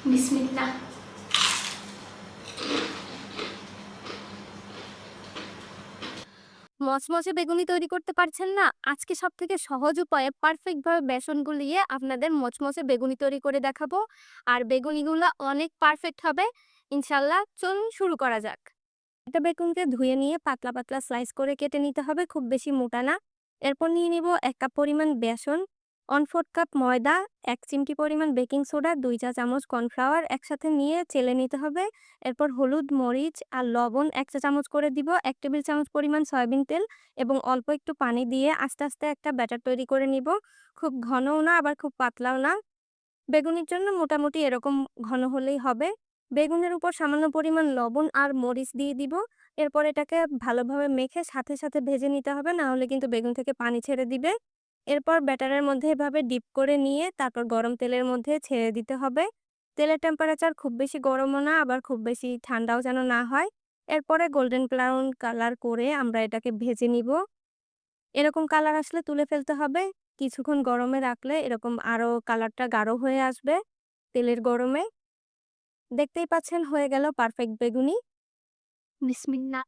বিসমিল্লাহ। মচমচে বেগুনি তৈরি করতে পারছেন না? আজকে সবথেকে সহজ উপায়ে পারফেক্ট ভাবে বেসন গুলিয়ে আপনাদের মচমচে বেগুনি তৈরি করে দেখাবো। আর বেগুনিগুলা অনেক পারফেক্ট হবে। ইনশাআল্লাহ চলুন শুরু করা যাক। একটা বেগুনকে ধুয়ে নিয়ে পাতলা পাতলা স্লাইস করে কেটে নিতে হবে, খুব বেশি মোটা না। এরপর নিয়ে নিব ১ কাপ পরিমাণ বেসন, 1/4 কাপ ময়দা, ১ চিমটি পরিমাণ বেকিং সোডা, ২ চা চামচ কর্নফ্লাওয়ার একসাথে নিয়ে চেলে নিতে হবে। এরপর হলুদ, মরিচ আর লবণ ১ চা চামচ করে দিব, ১ টেবিল চামচ পরিমাণ সয়াবিন তেল এবং অল্প একটু পানি দিয়ে আস্তে আস্তে একটা ব্যাটার তৈরি করে নিব। খুব ঘনও না আবার খুব পাতলাও না। বেগুনের জন্য মোটামুটি এরকম ঘন হলেই হবে। বেগুনের উপর সামান্য পরিমাণ লবণ আর মরিচ দিয়ে দিব। এরপর এটাকে ভালোভাবে মেখে সাথে সাথে ভেজে নিতে হবে, না হলে কিন্তু বেগুন থেকে পানি ছেড়ে দিবে। এরপর ব্যাটারের মধ্যে এভাবে ডিপ করে নিয়ে তারপর গরম তেলের মধ্যে ছেড়ে দিতে হবে। তেলের টেম্পারেচার খুব বেশি গরমও না আবার খুব বেশি ঠান্ডাও যেন না হয়। এরপরে গোল্ডেন ব্রাউন কালার করে আমরা এটাকে ভেজে নিব। এরকম কালার আসলে তুলে ফেলতে হবে। কিছুক্ষণ গরমে রাখলে এরকম আরো কালারটা গাঢ় হয়ে আসবে তেলের গরমে। দেখতেই পাচ্ছেন হয়ে গেল পারফেক্ট বেগুনি। বিসমিল্লাহ।